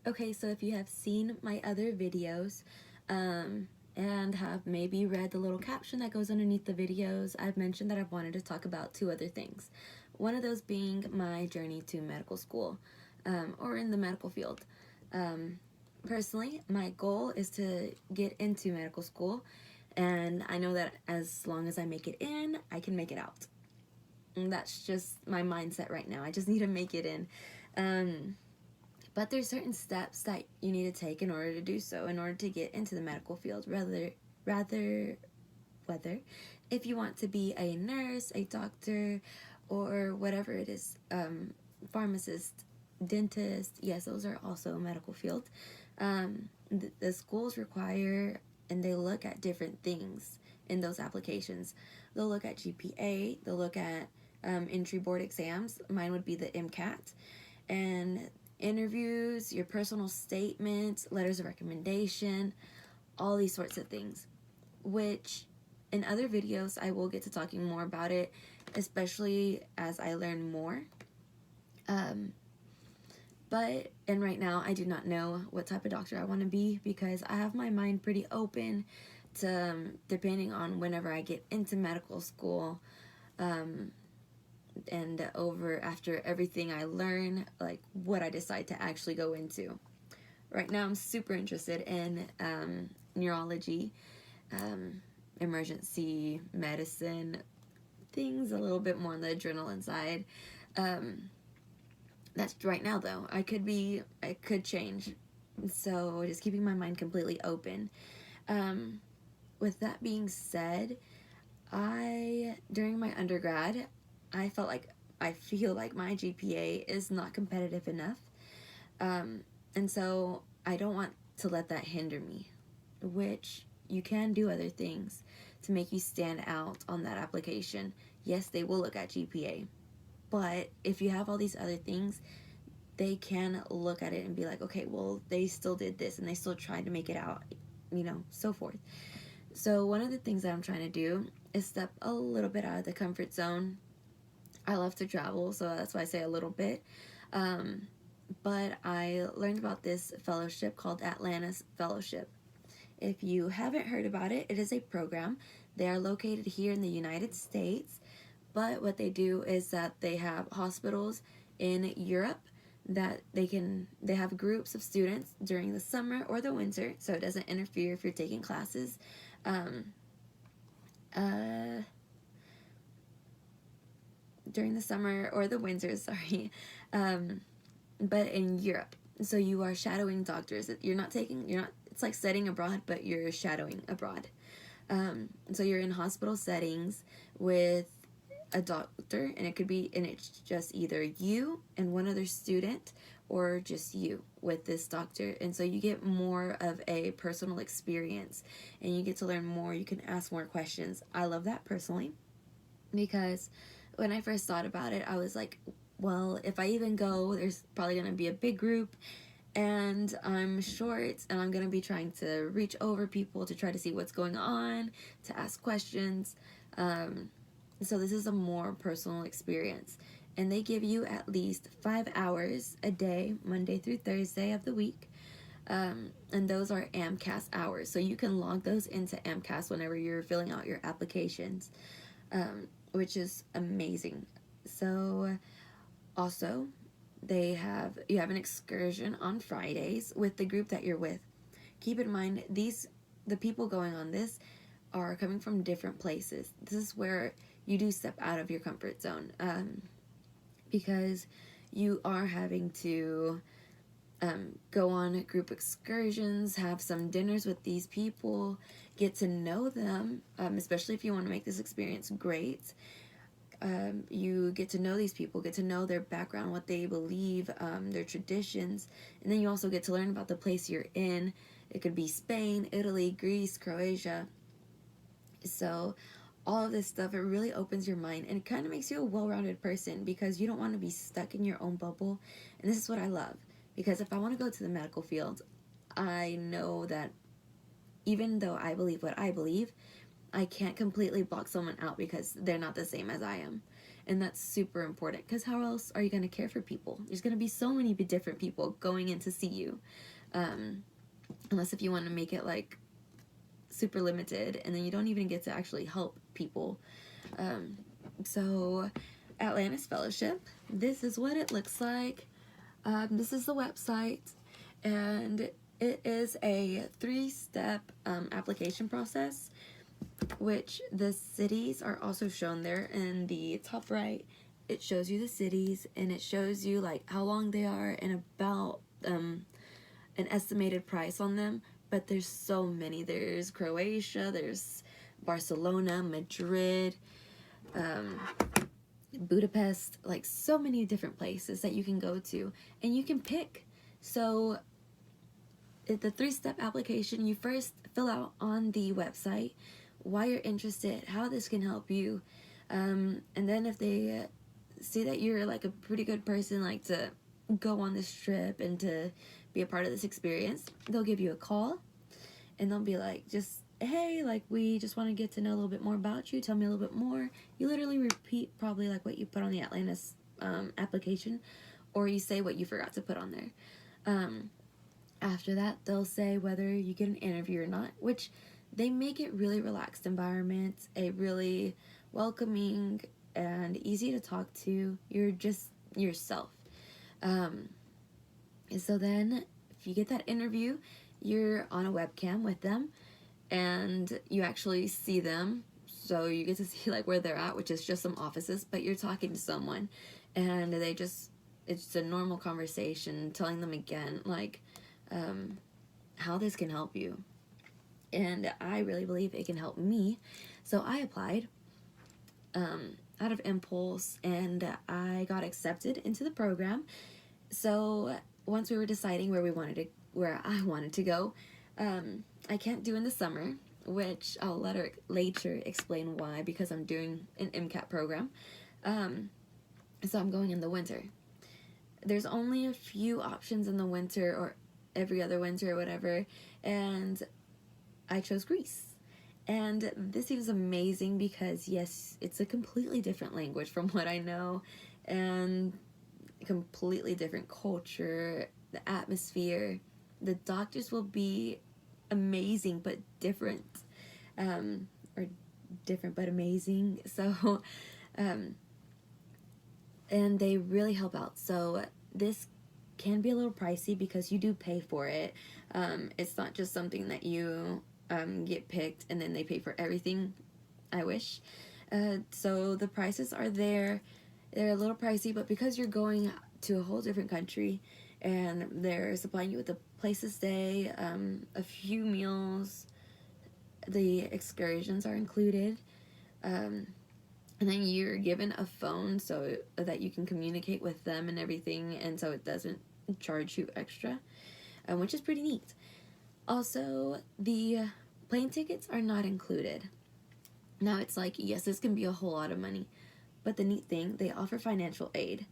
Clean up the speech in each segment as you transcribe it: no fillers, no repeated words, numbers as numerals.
Okay, so if you have seen my other videos, and have maybe read the little caption that goes underneath the videos, I've mentioned that I've wanted to talk about two other things. One of those being my journey to medical school, or in the medical field. Um, Personally, my goal is to get into medical school, and I know that as long as I make it in, I can make it out. And that's just my mindset right now. I just need to make it in. Um, but there's certain steps that you need to take in order to do so, in order to get into the medical field. Rather, whether if you want to be a nurse, a doctor, or whatever it is, pharmacist, dentist. Yes, those are also a medical field. The schools require and they look at different things in those applications. They'll look at GPA. They'll look at entry board exams. Mine would be the MCAT, and interviews, your personal statements, letters of recommendation, all these sorts of things, which in other videos I will get to talking more about it, especially as I learn more. And right now I do not know what type of doctor I want to be, because I have my mind pretty open to, depending on whenever I get into medical school, and over after everything I learn, like what I decide to actually go into. Right now I'm super interested in neurology, emergency medicine, things a little bit more on the adrenaline side. That's right now though. I could change. So just keeping my mind completely open. With that being said, during my undergrad, I feel like my GPA is not competitive enough. And so I don't want to let that hinder me, which you can do other things to make you stand out on that application. Yes, they will look at GPA, but if you have all these other things, they can look at it and be like, okay, well, they still did this and they still tried to make it out, so forth. So one of the things that I'm trying to do is step a little bit out of the comfort zone. I love to travel, so that's why I say a little bit. But I learned about this fellowship called Atlantis Fellowship. If you haven't heard about it, it is a program. They are located here in the United States, but what they do is that they have hospitals in Europe that they have groups of students during the summer or the winter, so it doesn't interfere if you're taking classes. During the summer or the winter, sorry, but in Europe. So you are shadowing doctors. It's like studying abroad, but you're shadowing abroad. So you're in hospital settings with a doctor, and it's just either you and one other student, or just you with this doctor. And so you get more of a personal experience, and you get to learn more. You can ask more questions. I love that personally, because when I first thought about it, I was like, well, if I even go, there's probably going to be a big group, and I'm short, and I'm going to be trying to reach over people to try to see what's going on, to ask questions. So this is a more personal experience. And they give you at least 5 hours a day, Monday through Thursday of the week. And those are AMCAS hours. So you can log those into AMCAS whenever you're filling out your applications, which is amazing. So also, you have an excursion on Fridays with the group that you're with. Keep in mind, the people going on this are coming from different places. This is where you do step out of your comfort zone, because you are having to go on group excursions, have some dinners with these people, get to know them, especially if you want to make this experience great. You get to know these people, get to know their background, what they believe, their traditions, and then you also get to learn about the place you're in. It could be Spain, Italy, Greece, Croatia. So all of this stuff, it really opens your mind, and it kind of makes you a well-rounded person, because you don't want to be stuck in your own bubble. And this is what I love, because if I want to go to the medical field, I know that even though I believe what I believe, I can't completely block someone out because they're not the same as I am. And that's super important, because how else are you going to care for people? There's going to be so many different people going in to see you, unless if you want to make it like super limited, and then you don't even get to actually help people. So Atlantis Fellowship, this is what it looks like. This is the website, and it is a 3-step application process, which the cities are also shown there in the top right. It shows you the cities, and it shows you like how long they are and about an estimated price on them. But there's so many. There's Croatia, there's Barcelona, Madrid, Budapest, like so many different places that you can go to, and you can pick. So the 3-step application, you first fill out on the website why you're interested, how this can help you, and then if they see that you're like a pretty good person, like to go on this trip and to be a part of this experience, they'll give you a call, and they'll be like, just, hey, like, we just want to get to know a little bit more about you, tell me a little bit more. You literally repeat probably like what you put on the Atlantis application, or you say what you forgot to put on there. After that, they'll say whether you get an interview or not, which they make it really relaxed environment, a really welcoming and easy to talk to. You're just yourself. So then if you get that interview, you're on a webcam with them, and you actually see them. So you get to see like where they're at, which is just some offices, but you're talking to someone, and it's a normal conversation, telling them again, like, how this can help you. And I really believe it can help me. So I applied out of impulse, and I got accepted into the program. So once we were deciding where I wanted to go, I can't do in the summer, which I'll later explain why, because I'm doing an MCAT program. So I'm going in the winter. There's only a few options in the winter, or every other winter or whatever, and I chose Greece. And this seems amazing because, yes, it's a completely different language from what I know, and completely different culture, the atmosphere. The doctors will be amazing but different, or different but amazing. So, and they really help out. So this can be a little pricey because you do pay for it. It's not just something that you get picked and then they pay for everything. I wish. So the prices are there. They're a little pricey, but because you're going to a whole different country, and they're supplying you with a place to stay, a few meals, the excursions are included, and then you're given a phone so that you can communicate with them and everything, and so it doesn't charge you extra, which is pretty neat. Also, the plane tickets are not included. Now, it's like, yes, this can be a whole lot of money, but the neat thing, they offer financial aid,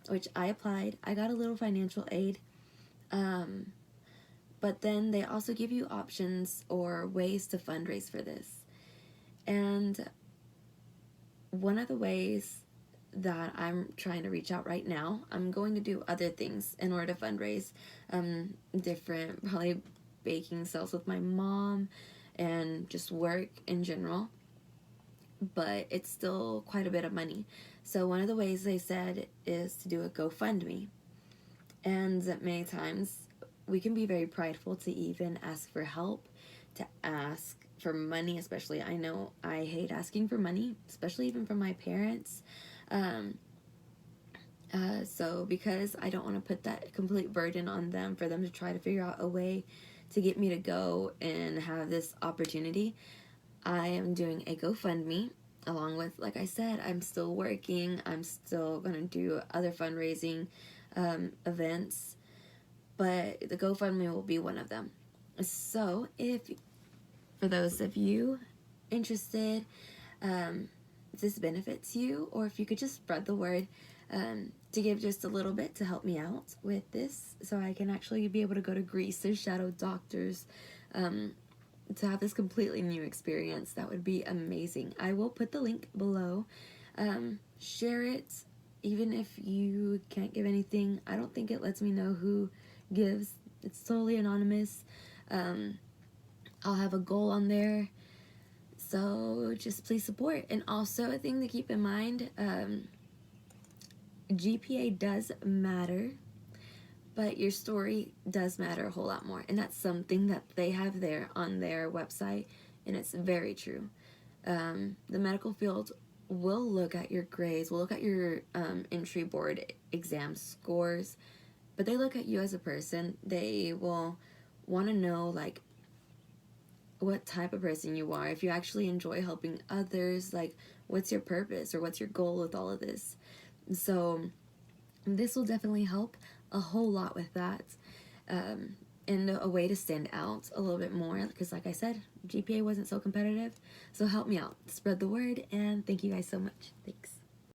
which I applied. I got a little financial aid, but then they also give you options or ways to fundraise for this. And one of the ways that I'm trying to reach out right now, I'm going to do other things in order to fundraise, different, probably baking sales with my mom and just work in general, but it's still quite a bit of money. So one of the ways they said is to do a GoFundMe. And many times we can be very prideful to even ask for help, to ask for money, especially. I know I hate asking for money, especially even from my parents. So because I don't want to put that complete burden on them for them to try to figure out a way to get me to go and have this opportunity, I am doing a GoFundMe. Along with, like I said, I'm still working. I'm still going to do other fundraising events, but the GoFundMe will be one of them. So for those of you interested, if this benefits you, or if you could just spread the word, to give just a little bit to help me out with this, so I can actually be able to go to Greece to shadow doctors, to have this completely new experience, that would be amazing. I will put the link below. share it. Even if you can't give anything, I don't think it lets me know who gives. It's totally anonymous. I'll have a goal on there. So just please support. And also a thing to keep in mind, GPA does matter, but your story does matter a whole lot more. And that's something that they have there on their website, and it's very true. The medical field will look at your grades, will look at your entry board exam scores, but they look at you as a person. They will want to know, like, what type of person you are, if you actually enjoy helping others, like, what's your purpose or what's your goal with all of this. So this will definitely help a whole lot with that, and a way to stand out a little bit more, because like I said, GPA wasn't so competitive. So help me out, spread the word, and thank you guys so much. Thanks.